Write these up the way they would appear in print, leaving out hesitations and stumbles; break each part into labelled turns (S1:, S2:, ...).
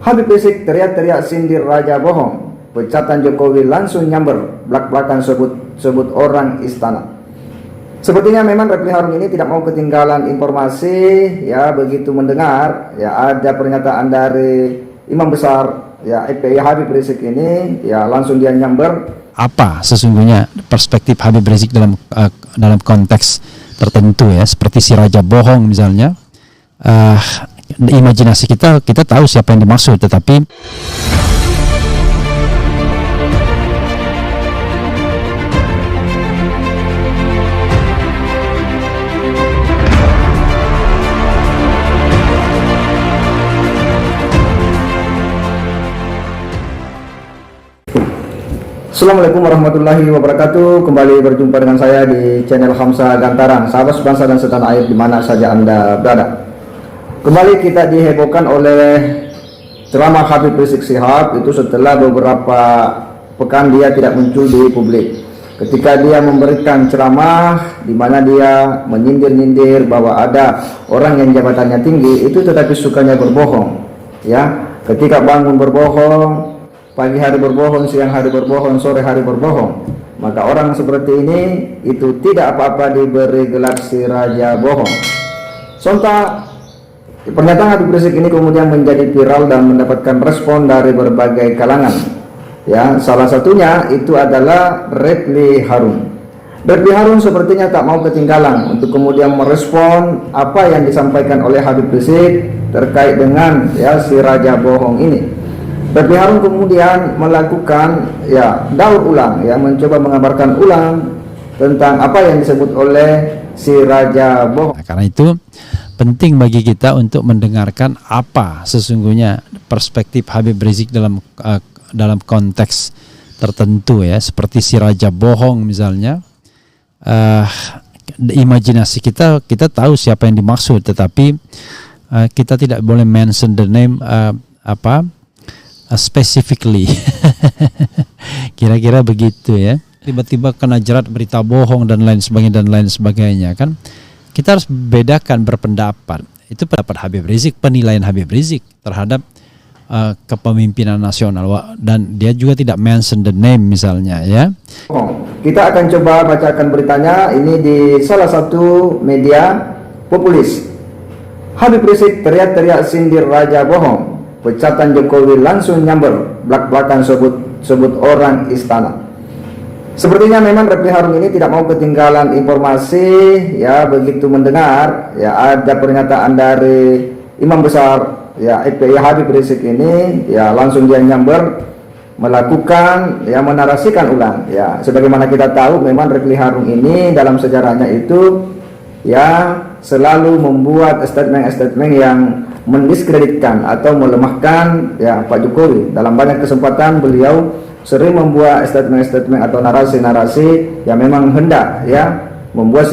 S1: Habib Rizik teriak-teriak sindir Raja bohong. Pecatan Jokowi langsung nyamber, belak-belakan sebut orang istana. Sepertinya memang Refli Harun ini tidak mau ketinggalan informasi, ya begitu mendengar ya ada pernyataan dari Imam Besar ya FPI Habib Rizik ini, ya langsung dia nyamber.
S2: Apa sesungguhnya perspektif Habib Rizik dalam konteks tertentu ya, seperti si Raja bohong misalnya. Imajinasi kita tahu siapa yang dimaksud, tetapi
S1: Assalamualaikum warahmatullahi wabarakatuh. Kembali berjumpa dengan saya di channel Hamzah Gantaran, sahabat sebangsa dan setanah air di mana saja Anda berada. Kembali kita dihebohkan oleh ceramah Habib Rizik Syihab itu setelah beberapa pekan dia tidak muncul di publik. Ketika dia memberikan ceramah di mana dia menyindir-nyindir bahwa ada orang yang jabatannya tinggi itu tetapi sukanya berbohong. Ya, ketika bangun berbohong, pagi hari berbohong, siang hari berbohong, sore hari berbohong. Maka orang seperti ini itu tidak apa-apa diberi gelar si Raja bohong. Sontak pernyataan Habib Rizik ini kemudian menjadi viral dan mendapatkan respon dari berbagai kalangan. Ya, salah satunya itu adalah Refli Harun. Refli Harun sepertinya tak mau ketinggalan untuk kemudian merespon apa yang disampaikan oleh Habib Rizik terkait dengan ya si Raja bohong ini. Refli Harun kemudian melakukan ya daur ulang, ya mencoba mengabarkan ulang tentang apa yang disebut oleh si Raja bohong.
S2: Nah, karena itu penting bagi kita untuk mendengarkan apa sesungguhnya perspektif Habib Rizik dalam konteks tertentu ya, seperti si Raja bohong misalnya. Imajinasi kita tahu siapa yang dimaksud, tetapi kita tidak boleh mention the name specifically. Kira-kira begitu ya. Tiba-tiba kena jerat berita bohong dan lain sebagainya kan. Kita harus bedakan berpendapat. Itu pendapat Habib Rizik, penilaian Habib Rizik terhadap kepemimpinan nasional, dan dia juga tidak mention the name misalnya ya.
S1: Kita akan coba bacakan beritanya ini di salah satu media populis. Habib Rizik teriak-teriak sindir Raja bohong. Pecatan Jokowi langsung nyamber, belak-belakan sebut orang istana. Sepertinya memang Refli Harun ini tidak mau ketinggalan informasi, ya begitu mendengar ya ada pernyataan dari Imam Besar ya FPI Habib Rizik ini, ya langsung dia nyamber melakukan ya menarasikan ulang. Ya sebagaimana kita tahu memang Refli Harun ini dalam sejarahnya itu ya selalu membuat statement-statement yang mendiskreditkan atau melemahkan ya Pak Jokowi. Dalam banyak kesempatan beliau sering membuat statement-statement atau narasi-narasi yang memang hendak ya membuat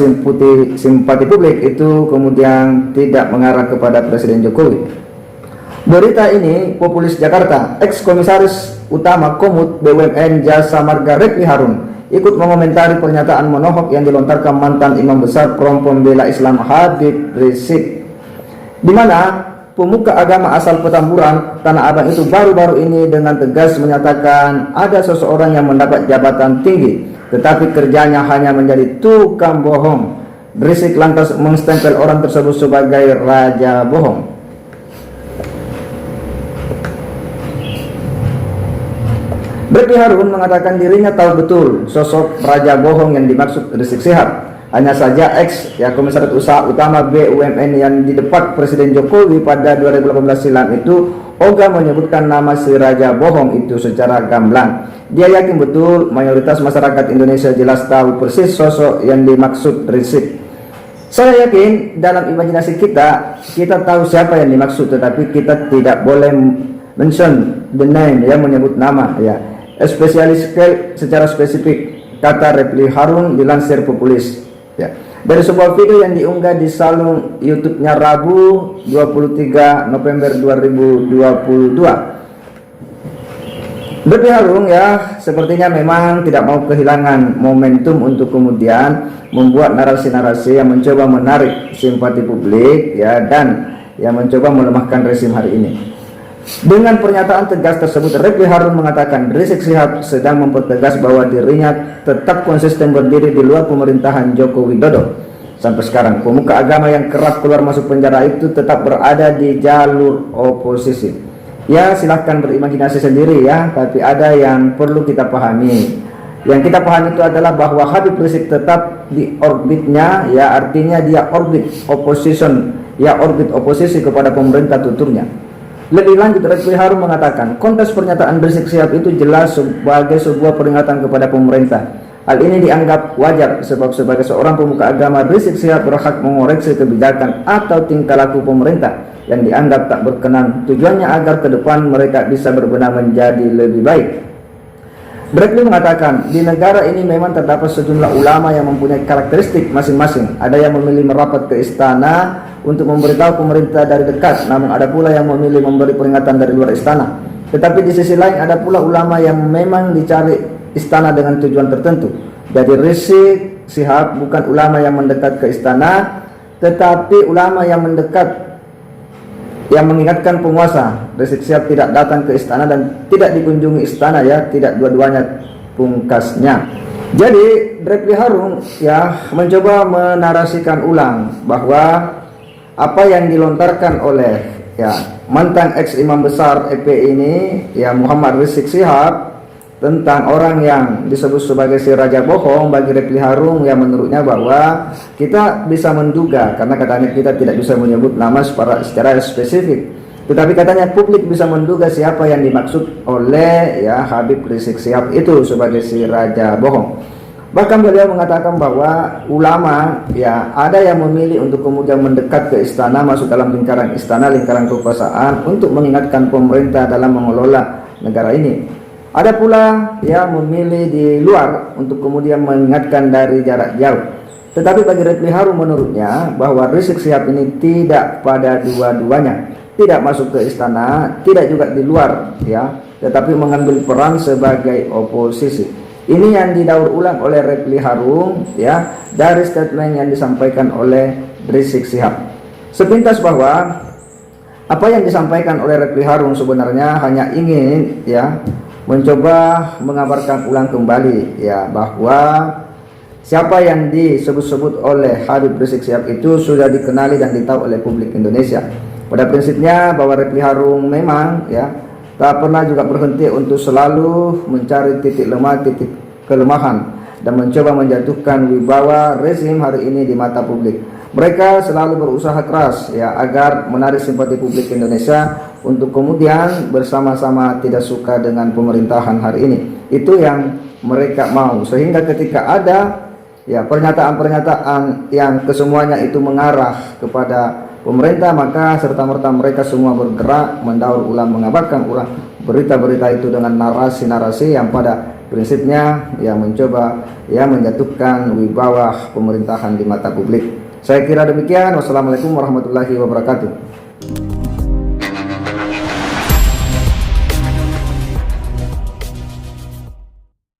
S1: simpati publik itu kemudian tidak mengarah kepada Presiden Jokowi. Berita ini populis Jakarta, ex-komisaris utama Komut BUMN Jasa Marga Refli Harun ikut mengomentari pernyataan menohok yang dilontarkan mantan Imam Besar Front Pembela Islam Habib Rizik, di mana pemuka agama asal Petamburan, Tanah Abang itu baru-baru ini dengan tegas menyatakan ada seseorang yang mendapat jabatan tinggi tetapi kerjanya hanya menjadi tukang bohong. Rizik lantas menstempel orang tersebut sebagai Raja bohong. Refli Harun mengatakan dirinya tahu betul sosok Raja bohong yang dimaksud Rizik Syihab. Hanya saja komisaris usaha utama BUMN yang di depan Presiden Jokowi pada 2018 silam itu ogah menyebutkan nama si Raja bohong itu secara gamblang. Dia yakin betul mayoritas masyarakat Indonesia jelas tahu persis sosok yang dimaksud Rizik. Saya yakin dalam imajinasi kita tahu siapa yang dimaksud, tetapi kita tidak boleh mention the name, ya menyebut nama ya. Spesialis secara spesifik, kata Refli Harun dilansir populis. Ya. Dari sebuah video yang diunggah di salon YouTube-nya Rabu 23 November 2022. Refli Harun ya sepertinya memang tidak mau kehilangan momentum untuk kemudian membuat narasi-narasi yang mencoba menarik simpati publik ya dan yang mencoba melemahkan rezim hari ini. Dengan pernyataan tegas tersebut, Refli Harun mengatakan Rizik Syihab sedang mempertegas bahwa dirinya tetap konsisten berdiri di luar pemerintahan Joko Widodo. Sampai sekarang, pemuka agama yang kerap keluar masuk penjara itu tetap berada di jalur oposisi. Ya, silahkan berimajinasi sendiri ya, tapi ada yang perlu kita pahami. Yang kita pahami itu adalah bahwa Habib Rizik tetap di orbitnya, ya artinya dia orbit opposition, ya orbit oposisi kepada pemerintah tuturnya. Lebih lanjut, Refli Harun mengatakan kontes pernyataan Rizik Syihab itu jelas sebagai sebuah peringatan kepada pemerintah. Hal ini dianggap wajar sebab sebagai seorang pemuka agama, Rizik Syihab berhak mengoreksi kebijakan atau tingkah laku pemerintah yang dianggap tak berkenan, tujuannya agar ke depan mereka bisa berbenah menjadi lebih baik. Refli mengatakan, di negara ini memang terdapat sejumlah ulama yang mempunyai karakteristik masing-masing. Ada yang memilih merapat ke istana untuk memberitahu pemerintah dari dekat, namun ada pula yang memilih memberi peringatan dari luar istana. Tetapi di sisi lain ada pula ulama yang memang dicari istana dengan tujuan tertentu. Jadi Rizik Syihab bukan ulama yang mendekat ke istana, tetapi ulama yang mendekat, yang mengingatkan penguasa. Rizik Syihab tidak datang ke istana dan tidak dikunjungi istana, ya, tidak dua-duanya pungkasnya. Jadi Refli Harun ya mencoba menarasikan ulang bahwa apa yang dilontarkan oleh ya mantan ex imam besar FPI ini, ya Muhammad Rizik Syihab, tentang orang yang disebut sebagai si raja bohong, bagi Refli Harun yang menurutnya bahwa kita bisa menduga, karena katanya kita tidak bisa menyebut nama secara spesifik, tetapi katanya publik bisa menduga siapa yang dimaksud oleh ya Habib Rizik Syihab itu sebagai si raja bohong. Bahkan beliau mengatakan bahwa ulama ya ada yang memilih untuk kemudian mendekat ke istana, masuk dalam lingkaran istana, lingkaran kekuasaan untuk mengingatkan pemerintah dalam mengelola negara ini. Ada pula yang memilih di luar untuk kemudian mengingatkan dari jarak jauh. Tetapi bagi Refli Harun menurutnya bahwa Rizik Syihab ini tidak pada dua-duanya, tidak masuk ke istana, tidak juga di luar, ya, tetapi mengambil peran sebagai oposisi. Ini yang didaur ulang oleh Refli Harun ya dari statement yang disampaikan oleh Rizik Syihab. Sepintas bahwa apa yang disampaikan oleh Refli Harun sebenarnya hanya ingin ya mencoba mengabarkan ulang kembali ya bahwa siapa yang disebut-sebut oleh Habib Rizik Syihab itu sudah dikenali dan ditahu oleh publik Indonesia. Pada prinsipnya bahwa Refli Harun memang ya tak pernah juga berhenti untuk selalu mencari titik lemah, titik kelemahan, dan mencoba menjatuhkan wibawa rezim hari ini di mata publik. Mereka selalu berusaha keras ya agar menarik simpati publik Indonesia untuk kemudian bersama-sama tidak suka dengan pemerintahan hari ini. Itu yang mereka mau, sehingga ketika ada ya pernyataan-pernyataan yang kesemuanya itu mengarah kepada pemerintah, maka serta-merta mereka semua bergerak mendaur ulang, mengabarkan ulang berita-berita itu dengan narasi-narasi yang pada prinsipnya yang mencoba ya menjatuhkan wibawa pemerintahan di mata publik. Saya kira demikian. Wassalamualaikum warahmatullahi wabarakatuh.